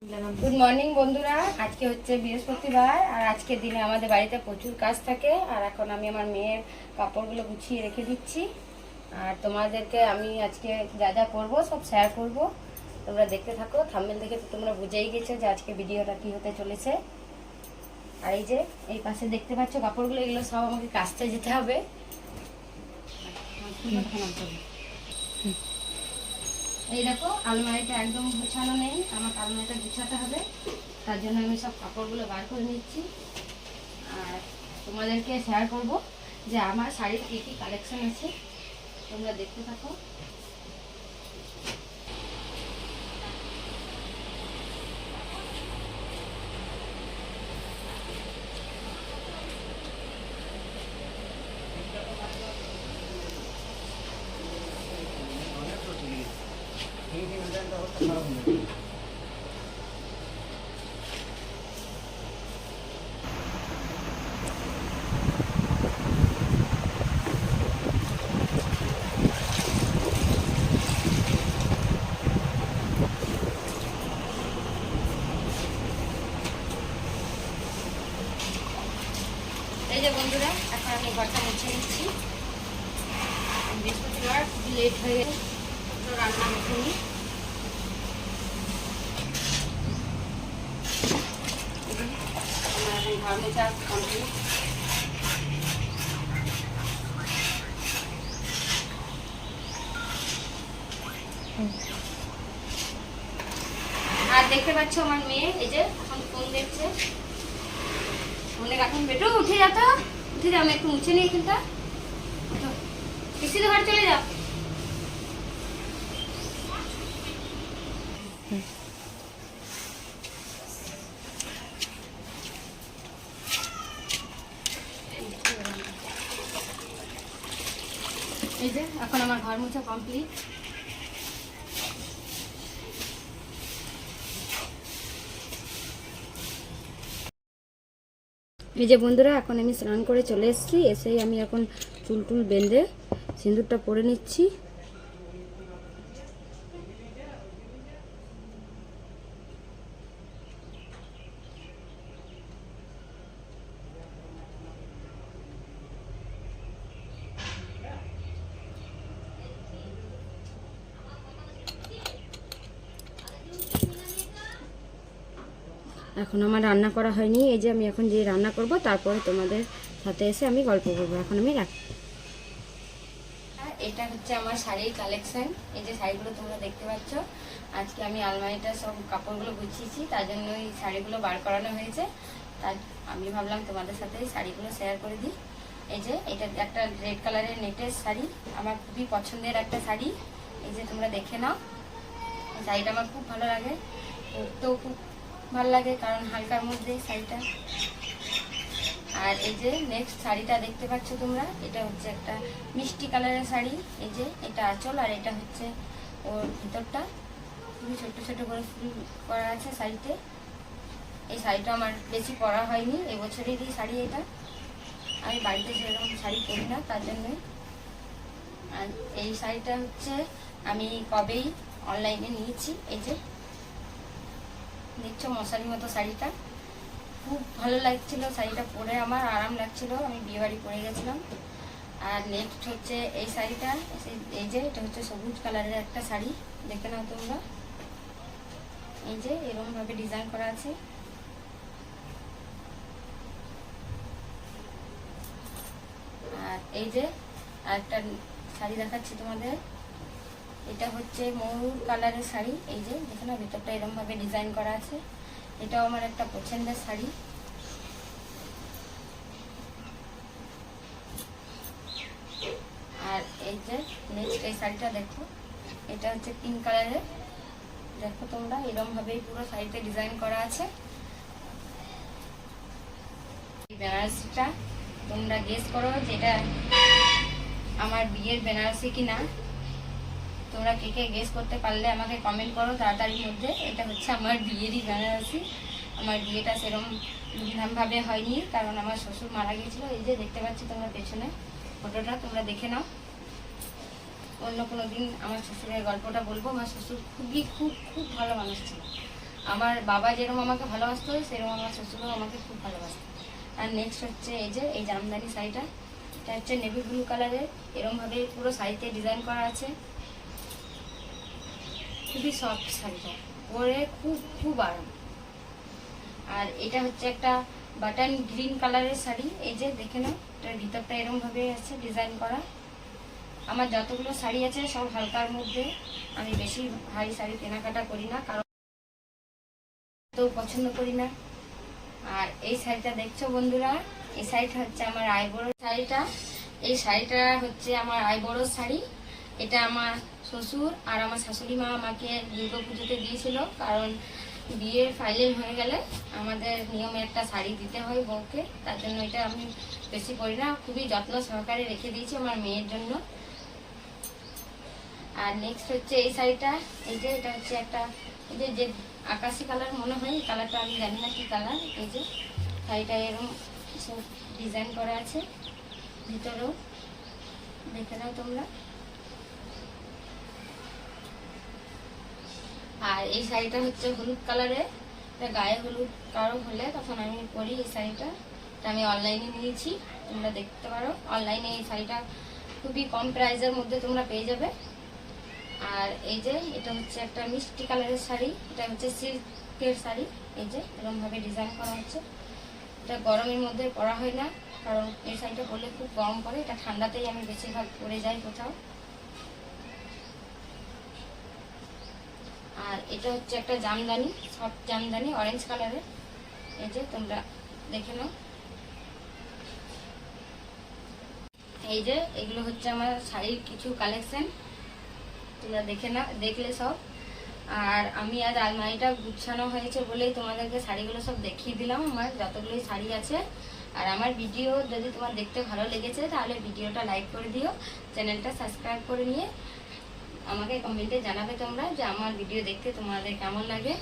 Good morning বন্ধুরা, আজকে হচ্ছে বৃহস্পতিবার আর আজকের দিনে আমাদের বাড়িতে প্রচুর কাজ থাকে। আর এখন আমি আমার মেয়ের কাপড়গুলো গুছিয়ে রেখে দিচ্ছি আর তোমাদেরকে আমি আজকে যা যা করবো সব শেয়ার করব। তোমরা দেখতে থাকো, থাম্বনেল দেখে তো তোমরা বুঝেই গেছো যে আজকে ভিডিওটা কি হতে চলেছে। আর এই যে এই পাশে দেখতে পাচ্ছ কাপড়গুলো, এগুলো সব আমাকে কাচতে যেতে হবে। এই দেখো আলমারিটা একদম গুছানো নেই, আমাকে আলমারিটা গুছাতে হবে, তার জন্য আমি সব কাপড়গুলো বার করে নিচ্ছি আর তোমাদেরকে শেয়ার করব যে আমার শাড়ির কী কী কালেকশন আছে, তোমরা দেখতে থাকো। এই যে বন্ধুরা, এখন আমি ঘরটা মুছে নিচ্ছি। বৃহস্পতিবার খুবই লেট হয়ে গেছে, রান্না করতে আমার এখন ঘর মোছা কমপ্লিট। আর দেখতে পাচ্ছ আমার মেয়ে এই যে এখন ফোন দেখছে। অনেক এখন বেটু উঠে যা, তো উঠে যাও, আমি একটু মুছে নিই এখানটা। পিসি তো ঘর চলে যাও। এই যে এখন আমার ঘর মোছা কমপ্লিট। এই যে বন্ধুরা, এখন আমি স্নান করে চলে এসেছি, এসেই আমি এখন চুল টুল বেঁধে সিঁদুরটা পরে নিচ্ছি। এখন আমার রান্না করা হয়নি, এই যে আমি এখন যে রান্না করব তারপরে তোমাদের সাথে এসে আমি গল্প করবো। এখন আমি রাখি। এটা হচ্ছে আমার শাড়ির কালেকশন। এই যে শাড়িগুলো তোমরা দেখতে পাচ্ছ, আজকে আমি আলমারিটা সব কাপড়গুলো গুছিয়েছি, তার জন্য এই শাড়িগুলো বার করানো হয়েছে। তার আমি ভাবলাম তোমাদের সাথে এই শাড়িগুলো শেয়ার করে দিই। এই যে এটা একটা রেড কালারের নেটের শাড়ি, আমার খুবই পছন্দের একটা শাড়ি। এই যে তোমরা দেখে নাও, এই শাড়িটা আমার খুব ভালো লাগে, পরতেও খুব ভালো লাগে কারণ হালকার মধ্যে শাড়িটা। আর এই যে নেক্সট শাড়িটা দেখতে পাচ্ছ তোমরা, এটা হচ্ছে একটা মিষ্টি কালারের শাড়ি। এই যে এটা আঁচল আর এটা হচ্ছে ওর ভিতরটা, খুবই ছোট ছোট করে ফুল করা আছে শাড়িতে। এই শাড়িটা আমার বেশি পরা হয়নি, এবছরেরই শাড়ি এটা। আমি বাড়িতে সেরকম শাড়ি পরি না, তার জন্যই। আর এই শাড়িটা হচ্ছে আমি কবেই অনলাইনে নিয়েছি। এই যে দেখছো মশারির মতো শাড়িটা, খুব ভালো লাগছিল শাড়িটা পরে, আমার আরাম লাগছিল, আমি বিয়ে বাড়ি পরে গেছিলাম। আর নেক্সট হচ্ছে এই শাড়িটা, এই যে এটা হচ্ছে সবুজ কালারের একটা শাড়ি, দেখে নাও তোমরা। এই যে এরকম ভাবে ডিজাইন করা আছে। আর এই যে আরেকটা শাড়ি দেখাচ্ছি তোমাদের, এটা হচ্ছে ময়ূর কালারের শাড়ি। এই যে দেখে নাও ভিতরটা এরকম ভাবে ডিজাইন করা আছে, এটাও আমার একটা পছন্দের শাড়ি। আর এই যে নেক্সট এই শাড়িটা দেখো, এটা হচ্ছে পিঙ্ক কালারের, দেখো তোমরা এরকম ভাবেই পুরো শাড়িতে ডিজাইন করা আছে। এই বেনারসিটা তোমরা গেস করো যেটা আমার বিয়ের বেনারসি কিনা। তোমরা কে কে গেস করতে পারলে আমাকে কমেন্ট করো তাড়াতাড়ির মধ্যে। এটা হচ্ছে আমার বিয়েরই বেনারসি। আমার বিয়েটা সেরকম ধুমধামভাবে হয়নি কারণ আমার শ্বশুর মারা গিয়েছিল। এই যে দেখতে পাচ্ছি তোমরা পেছনে ফটোটা, তোমরা দেখে নাও। অন্য কোনো দিন আমার শ্বশুরের গল্পটা বলবো। আমার শ্বশুর খুব খুব ভালো মানুষ ছিল। আমার বাবা যেরকম আমাকে ভালোবাসতো সেরকম আমার শ্বশুরও আমাকে খুব ভালোবাসতো। আর নেক্সট হচ্ছে এই যে এই জামদানি শাড়িটা, এটা হচ্ছে নেভি ব্লু কালারের, এরকমভাবে পুরো শাড়িতে ডিজাইন করা আছে। খুবই সফট শাড়িটা, পরে খুব খুব আরাম। আর এটা হচ্ছে একটা বাটন গ্রিন কালারের শাড়ি, এই যে দেখে নাও, এটার ভিতরটা এরকমভাবে আছে ডিজাইন করা। আমার যতগুলো শাড়ি আছে সব হালকার মধ্যে, আমি বেশি ভারী শাড়ি কেনাকাটা করি না, কারণ তো পছন্দ করি না। আর এই শাড়িটা দেখছো বন্ধুরা, এই শাড়িটা হচ্ছে আমার আইবড়ো শাড়িটা। এই শাড়িটা হচ্ছে আমার আইবড়োর শাড়ি। এটা আমার শ্বশুর আর আমার শাশুড়ি মা আমাকে দুর্গা পুজোতে দিয়েছিল, কারণ বিয়ের ফাইনাল হয়ে গেলে আমাদের নিয়মে একটা শাড়ি দিতে হয় বউকে, তার জন্য এটা আমি বেশি করি না, খুবই যত্ন সহকারে রেখে দিয়েছি আমার মেয়ের জন্য। আর নেক্সট হচ্ছে এই শাড়িটা, এই যে এটা হচ্ছে একটা এই যে আকাশি কালার মনে হয়, এই কালারটা আমি জানি না কি কালার। এই যে শাড়িটা এরকম সব ডিজাইন করা আছে, ভিতরেও দেখে নাও তোমরা। আর এই শাড়িটা হচ্ছে হলুদ কালারের, এটা গায়ে হলুদ কারো হলে তখন আমি পরি এই শাড়িটা। এটা আমি অনলাইনে নিয়েছি, তোমরা দেখতে পারো। অনলাইনে এই শাড়িটা খুবই কম প্রাইসের মধ্যে তোমরা পেয়ে যাবে। আর এই যে এটা হচ্ছে একটা মিষ্টি কালারের শাড়ি, এটা হচ্ছে সিল্কের শাড়ি, এই যে এরকমভাবে ডিজাইন করা হচ্ছে। এটা গরমের মধ্যে পরা হয় না, কারণ এই শাড়িটা পরলে খুব গরম পড়ে, এটা ঠান্ডাতেই আমি বেশিরভাগ পরে যাই কোথাও। আর এটা হচ্ছে একটা জামদানি, সফট জামদানি অরেঞ্জ কালারের, এই যে তোমরা দেখে নাও। এই যে এগুলো হচ্ছে আমার শাড়ির কিছু কালেকশন, তোমরা দেখে না দেখলে সব। আর আমি আজ আলমারিটা গুছানো হয়েছে বলেই তোমাদেরকে শাড়িগুলো সব দেখিয়ে দিলাম, আমার যতগুলোই শাড়ি আছে। আর আমার ভিডিও যদি তোমার দেখতে ভালো লেগেছে তাহলে ভিডিওটা লাইক করে দিও, চ্যানেলটা সাবস্ক্রাইব করে নিয়ে আমাকে কমেন্টে জানাবে তোমরা যে আমার ভিডিও দেখতে তোমাদের কেমন লাগে।